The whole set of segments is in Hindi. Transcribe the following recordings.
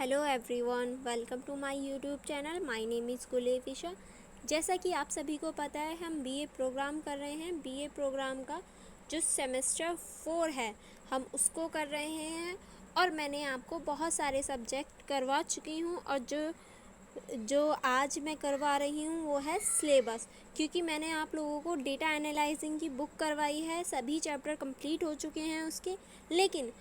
Hello everyone, welcome to my YouTube channel. My name is Gulefisha. जैसा कि आप सभी को पता है, हम बीए प्रोग्राम कर रहे हैं। बीए प्रोग्राम का जो सेमेस्टर 4 है, हम उसको कर रहे हैं। और मैंने आपको बहुत सारे सब्जेक्ट करवा चुकी हूँ, और जो आज मैं करवा रही हूँ वो है सिलेबस। क्योंकि मैंने आप लोगों को डेटा एनालाइजिंग की बुक करवाई है, सभी चैप्टर कंप्लीट हो चुके हैं उसके। लेकिन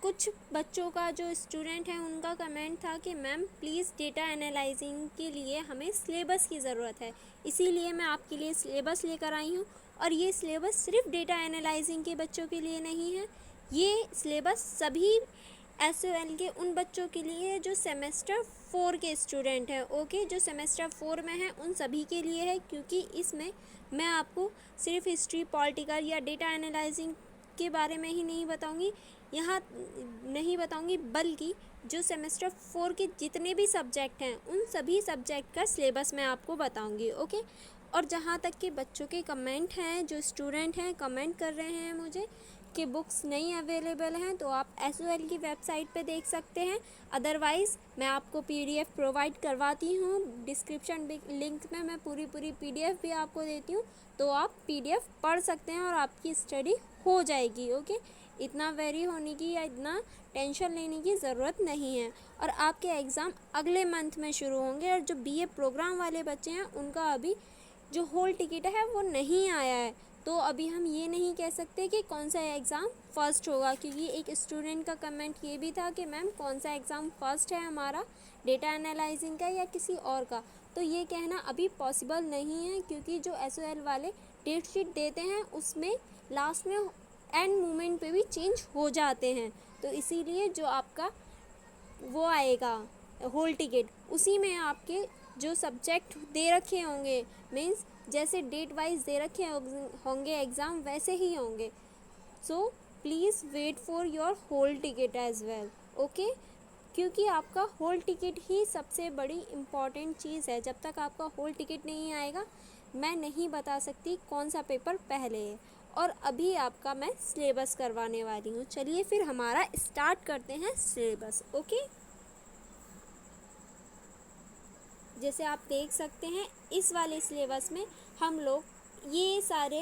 कुछ बच्चों का जो स्टूडेंट है, उनका कमेंट था कि मैम प्लीज़ डेटा एनालाइजिंग के लिए हमें सिलेबस की ज़रूरत है। इसीलिए मैं आपके लिए सिलेबस लेकर आई हूँ। और ये सिलेबस सिर्फ डेटा एनालाइजिंग के बच्चों के लिए नहीं है, ये सिलेबस सभी SOL के उन बच्चों के लिए है जो सेमेस्टर 4 के स्टूडेंट हैं। ओके, जो सेमेस्टर 4 में हैं उन सभी के लिए है। क्योंकि इसमें मैं आपको सिर्फ हिस्ट्री, पॉलिटिकल या डेटा एनालाइजिंग के बारे में ही नहीं बताऊंगी, बल्कि जो सेमेस्टर 4 के जितने भी सब्जेक्ट हैं उन सभी सब्जेक्ट का सिलेबस मैं आपको बताऊंगी। ओके। और जहाँ तक के बच्चों के कमेंट हैं, जो स्टूडेंट हैं कमेंट कर रहे हैं मुझे कि बुक्स नहीं अवेलेबल हैं, तो आप SOL की वेबसाइट पे देख सकते हैं। अदरवाइज़ मैं आपको PDF प्रोवाइड करवाती हूँ। डिस्क्रिप्शन लिंक में मैं पूरी PDF भी आपको देती हूँ, तो आप PDF पढ़ सकते हैं और आपकी स्टडी हो जाएगी। ओके, इतना वेरी होने की या इतना टेंशन लेने की ज़रूरत नहीं है। और आपके एग्ज़ाम अगले मंथ में शुरू होंगे। और जो BA प्रोग्राम वाले बच्चे हैं, उनका अभी जो होल टिकट है वो नहीं आया है। तो अभी हम ये नहीं कह सकते कि कौन सा एग्ज़ाम फ़र्स्ट होगा। क्योंकि एक स्टूडेंट का कमेंट ये भी था कि मैम कौन सा एग्ज़ाम फ़र्स्ट है हमारा, डेटा एनालाइजिंग का या किसी और का। तो ये कहना अभी पॉसिबल नहीं है, क्योंकि जो SOL वाले डेट शीट देते हैं उसमें लास्ट में एंड मोमेंट पे भी चेंज हो जाते हैं। तो इसीलिए जो आपका वो आएगा होल टिकट, उसी में आपके जो सब्जेक्ट दे रखे होंगे, मीन्स जैसे डेट वाइज दे रखे होंगे एग्ज़ाम, वैसे ही होंगे। So please wait for your hall ticket as well. Okay, क्योंकि आपका होल टिकट ही सबसे बड़ी इम्पॉर्टेंट चीज़ है। जब तक आपका होल टिकट नहीं आएगा, मैं नहीं बता सकती कौन सा पेपर पहले है। और अभी आपका मैं सिलेबस करवाने वाली हूँ। चलिए फिर हमारा स्टार्ट करते हैं सिलेबस। ओके, जैसे आप देख सकते हैं इस वाले सिलेबस में हम लोग ये सारे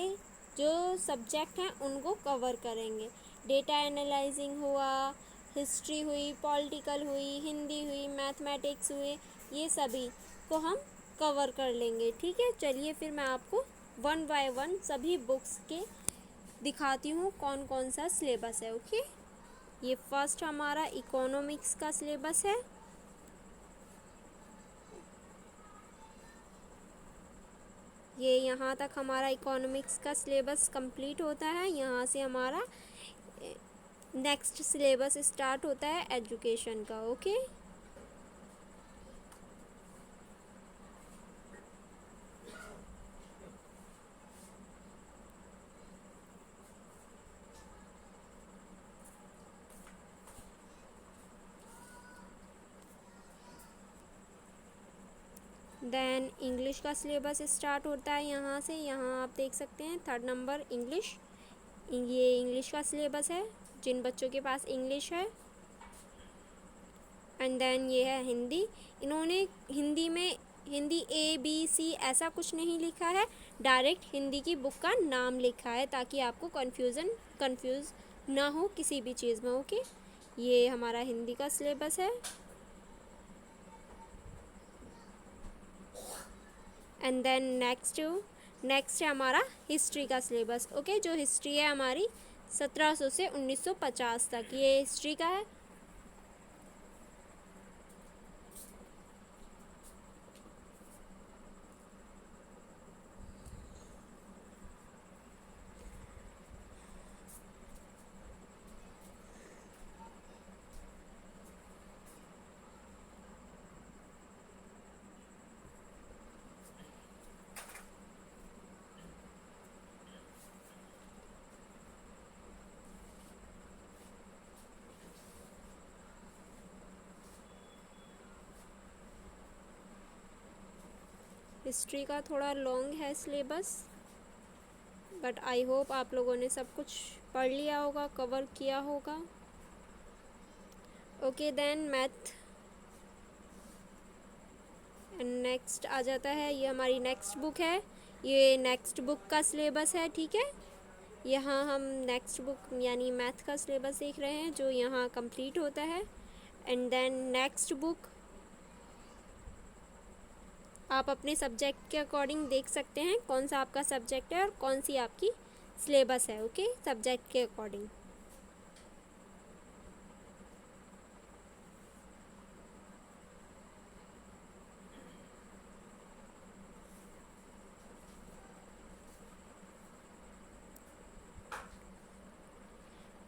जो सब्जेक्ट हैं उनको कवर करेंगे। डेटा एनालाइजिंग हुआ, हिस्ट्री हुई, पॉलिटिकल हुई, हिंदी हुई, मैथमेटिक्स हुए, ये सभी को हम कवर कर लेंगे। ठीक है, चलिए फिर मैं आपको वन बाय वन सभी बुक्स के दिखाती हूँ कौन कौन सा सिलेबस है। ओके, ये फर्स्ट हमारा इकोनॉमिक्स का सिलेबस है। ये यहाँ तक हमारा इकोनॉमिक्स का सिलेबस कंप्लीट होता है। यहाँ से हमारा नेक्स्ट सिलेबस स्टार्ट होता है एजुकेशन का। ओके, देन इंग्लिश का सिलेबस स्टार्ट होता है यहाँ से। यहाँ आप देख सकते हैं 3rd नंबर इंग्लिश। ये इंग्लिश का सिलेबस है जिन बच्चों के पास इंग्लिश है। एंड देन ये है हिंदी। इन्होंने हिंदी ABC ऐसा कुछ नहीं लिखा है, डायरेक्ट हिंदी की बुक का नाम लिखा है, ताकि आपको कंफ्यूज ना हो किसी भी चीज़ में। ओके, ये हमारा हिंदी का सिलेबस है। एंड देन नेक्स्ट है हमारा हिस्ट्री का सिलेबस। ओके, जो हिस्ट्री है हमारी 1700 से 1950 तक, ये हिस्ट्री का है। हिस्ट्री का थोड़ा लॉन्ग है सिलेबस, बट आई होप आप लोगों ने सब कुछ पढ़ लिया होगा, कवर किया होगा। ओके, देन नेक्स्ट आ जाता है, ये हमारी नेक्स्ट बुक है, ये नेक्स्ट बुक का सिलेबस है, ठीक है। यहाँ हम नेक्स्ट बुक यानी मैथ का सिलेबस देख रहे हैं जो यहाँ कंप्लीट होता है। एंड देन नेक्स्ट बुक आप अपने सब्जेक्ट के अकॉर्डिंग देख सकते हैं कौन सा आपका सब्जेक्ट है और कौन सी आपकी सिलेबस है, ओके, सब्जेक्ट के according.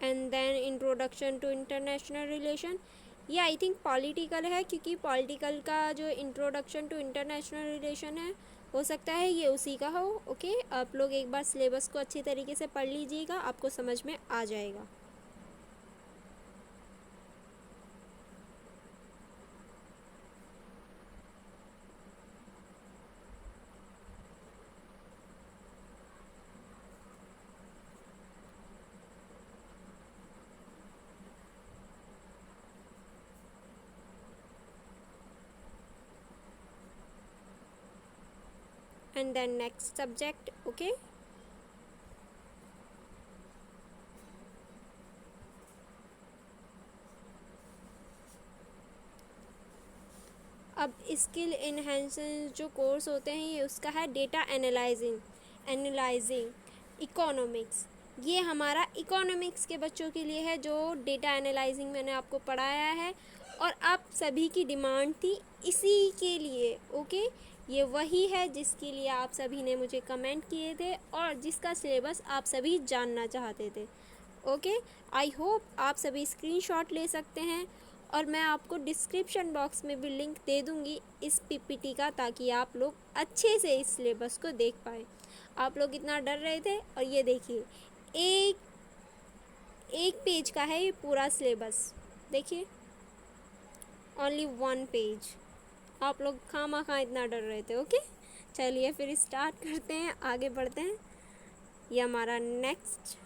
And then introduction to international relation, ये आई थिंक पॉलिटिकल है, क्योंकि पॉलिटिकल का जो इंट्रोडक्शन टू इंटरनेशनल रिलेशन है हो सकता है ये उसी का हो, ओके। आप लोग एक बार सिलेबस को अच्छी तरीके से पढ़ लीजिएगा, आपको समझ में आ जाएगा। And then next subject, okay. अब स्किल इन्हेंसिंग जो कोर्स होते हैं ये उसका है डेटा एनालाइजिंग इकोनॉमिक्स। ये हमारा इकोनॉमिक्स के बच्चों के लिए है जो डेटा एनालाइजिंग मैंने आपको पढ़ाया है, और आप सभी की डिमांड थी इसी के लिए, ओके। ये वही है जिसके लिए आप सभी ने मुझे कमेंट किए थे और जिसका सिलेबस आप सभी जानना चाहते थे, ओके। आई होप आप सभी स्क्रीनशॉट ले सकते हैं और मैं आपको डिस्क्रिप्शन बॉक्स में भी लिंक दे दूँगी इस पीपीटी का, ताकि आप लोग अच्छे से इस सिलेबस को देख पाएँ। आप लोग इतना डर रहे थे और ये देखिए एक पेज का है ये पूरा सिलेबस, देखिए ओनली 1 पेज। आप लोग खामा इतना डर रहे थे, ओके। चलिए फिर स्टार्ट करते हैं, आगे बढ़ते हैं। ये हमारा नेक्स्ट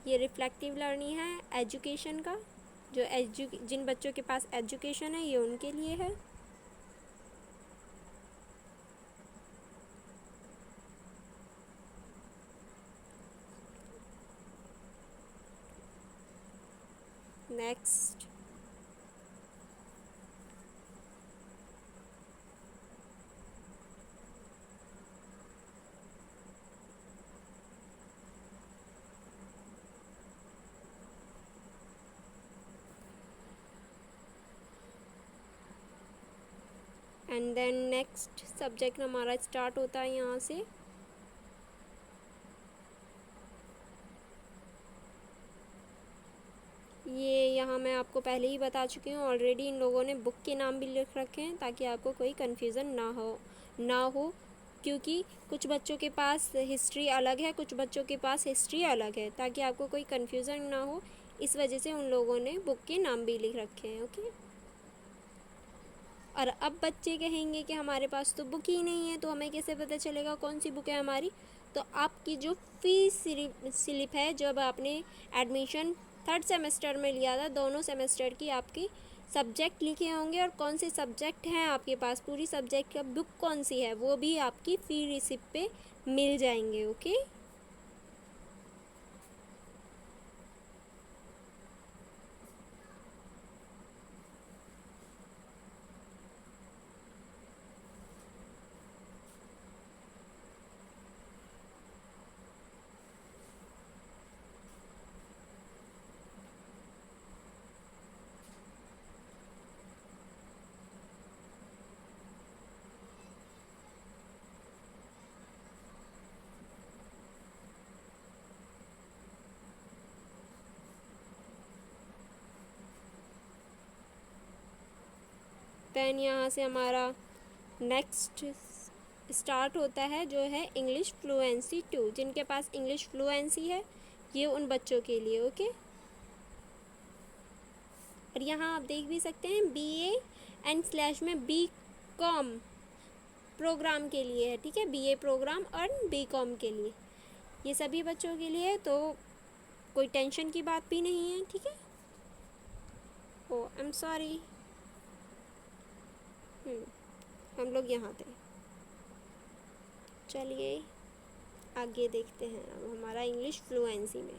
ये रिफ्लेक्टिव लर्निंग है एजुकेशन का, जो जिन बच्चों के पास एजुकेशन है ये उनके लिए है। Next and then next subject हमारा स्टार्ट होता है यहाँ से। ये यहाँ मैं आपको पहले ही बता चुकी हूँ ऑलरेडी, इन लोगों ने बुक के नाम भी लिख रखे हैं ताकि आपको कोई कन्फ्यूज़न ना हो, क्योंकि कुछ बच्चों के पास हिस्ट्री अलग है, कुछ बच्चों के पास हिस्ट्री अलग है, ताकि आपको कोई कन्फ्यूज़न ना हो, इस वजह से उन लोगों ने बुक के नाम भी लिख रखे हैं, ओके। और अब बच्चे कहेंगे कि हमारे पास तो बुक ही नहीं है, तो हमें कैसे पता चलेगा कौन सी बुक है हमारी। तो आपकी जो फीस स्लिप है, जब आपने एडमिशन 3rd सेमेस्टर में लिया था, दोनों सेमेस्टर की आपकी सब्जेक्ट लिखे होंगे और कौन से सब्जेक्ट हैं आपके पास, पूरी सब्जेक्ट का बुक कौन सी है, वो भी आपकी फ़ी रिसिप्ट पे मिल जाएंगे, ओके। दैन यहाँ से हमारा नेक्स्ट स्टार्ट होता है जो है इंग्लिश फ्लुएंसी 2। जिनके पास इंग्लिश फ्लुएंसी है ये उन बच्चों के लिए, ओके। और यहाँ आप देख भी सकते हैं BA एंड स्लैश में BCom प्रोग्राम के लिए है, ठीक है, BA प्रोग्राम और BCom के लिए, ये सभी बच्चों के लिए। तो कोई टेंशन की बात भी नहीं है, ठीक है। ओ आई एम सॉरी। हम लोग यहाँ थे। चलिए आगे देखते हैं अब हमारा इंग्लिश फ्लुएंसी में।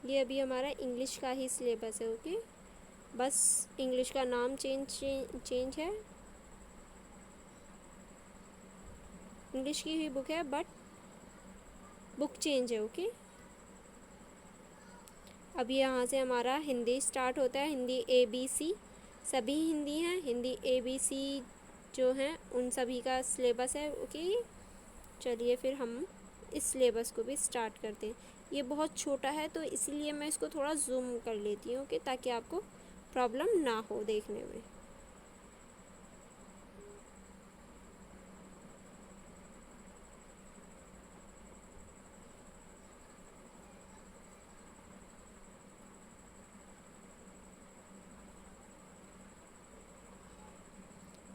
ये अभी हमारा इंग्लिश का ही सिलेबस है, ओके। बस इंग्लिश का नाम चेंज है। इंग्लिश की ही बुक है बट बुक चेंज है, ओके। अभी यहाँ से हमारा हिंदी स्टार्ट होता है। हिंदी ABC सभी हिंदी हैं। हिंदी ABC जो हैं उन सभी का सिलेबस है, ओके। चलिए फिर हम इस सिलेबस को भी स्टार्ट करते हैं। ये बहुत छोटा है तो इसलिए मैं इसको थोड़ा जूम कर लेती हूँ, ओके, ताकि आपको प्रॉब्लम ना हो देखने में।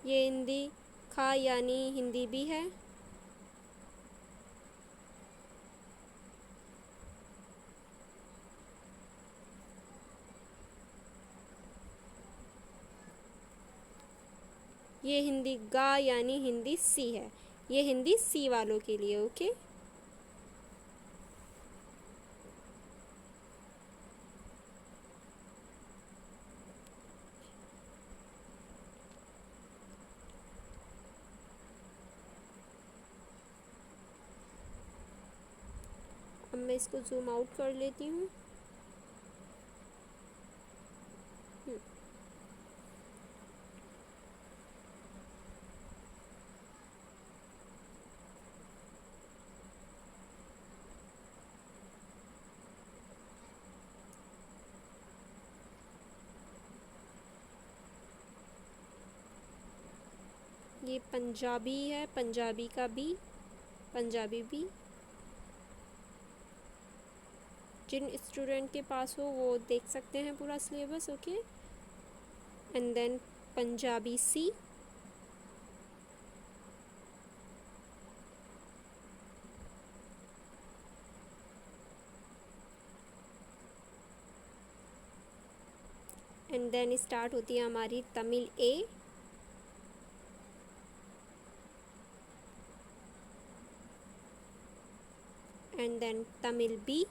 ये हिंदी खा यानी हिंदी भी है। ये हिंदी गा यानी हिंदी सी है। ये हिंदी सी वालों के लिए, ओके। अब मैं इसको जूम आउट कर लेती हूँ। ये पंजाबी है, पंजाबी का बी, पंजाबी बी। जिन स्टूडेंट के पास हो वो देख सकते हैं पूरा syllabus, okay. And then Punjabi C, and then start होती है हमारी Tamil A, and then Tamil B.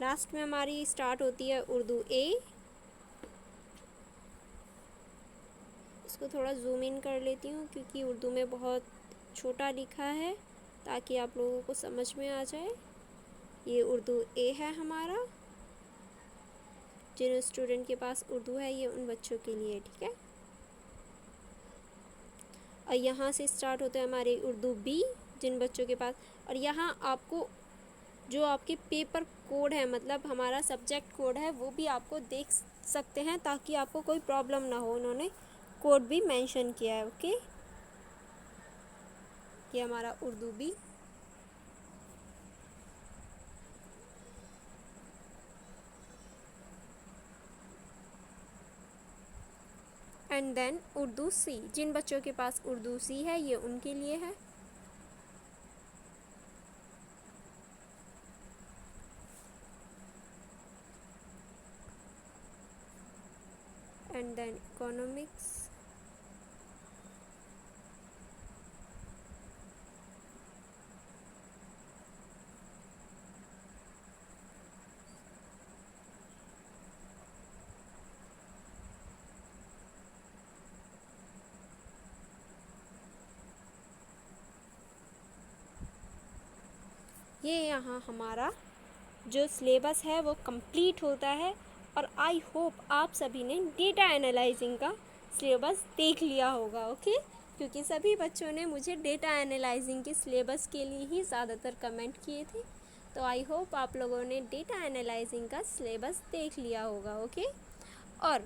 Last में हमारी स्टार्ट होती है उर्दू ए। इसको थोड़ा जूम इन कर लेती हूँ क्योंकि उर्दू में बहुत छोटा लिखा है, ताकि आप लोगों को समझ में आ जाए। ये उर्दू ए है हमारा। जिन स्टूडेंट के पास उर्दू है ये उन बच्चों के लिए, ठीक है। और यहाँ से स्टार्ट होता है हमारे उर्दू बी, जिन बच्चों के पास। और यहाँ आपको जो आपके पेपर कोड है, मतलब हमारा सब्जेक्ट कोड है, वो भी आपको देख सकते हैं ताकि आपको कोई प्रॉब्लम ना हो। उन्होंने कोड भी मेंशन किया है, ओके। ये हमारा Urdu B. And then Urdu C, जिन बच्चों के पास उर्दू सी है ये उनके लिए है। एंड देन इकोनॉमिक्स, ये यहाँ हमारा जो सिलेबस है वो कंप्लीट होता है। और आई होप आप सभी ने डेटा एनालाइजिंग का सिलेबस देख लिया होगा, ओके। क्योंकि सभी बच्चों ने मुझे डेटा एनालाइजिंग के सिलेबस के लिए ही ज़्यादातर कमेंट किए थे। तो आई होप आप लोगों ने डेटा एनालाइजिंग का सिलेबस देख लिया होगा। ओके, और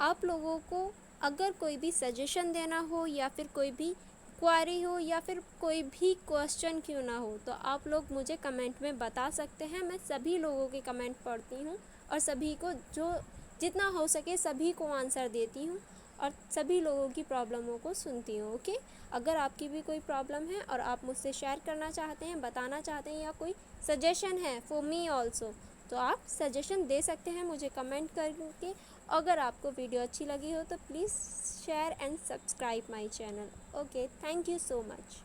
आप लोगों को अगर कोई भी सजेशन देना हो या फिर कोई भी क्वारी हो या फिर कोई भी क्वेश्चन क्यों ना हो, तो आप लोग मुझे कमेंट में बता सकते हैं। मैं सभी लोगों के कमेंट पढ़ती हूँ और सभी को जो जितना हो सके सभी को आंसर देती हूँ और सभी लोगों की प्रॉब्लमों को सुनती हूँ। ओके, अगर आपकी भी कोई प्रॉब्लम है और आप मुझसे शेयर करना चाहते हैं, बताना चाहते हैं या कोई सजेशन है फॉर मी ऑल्सो, तो आप सजेशन दे सकते हैं मुझे कमेंट करके। अगर आपको वीडियो अच्छी लगी हो तो please share and subscribe my channel. Okay, thank you so much.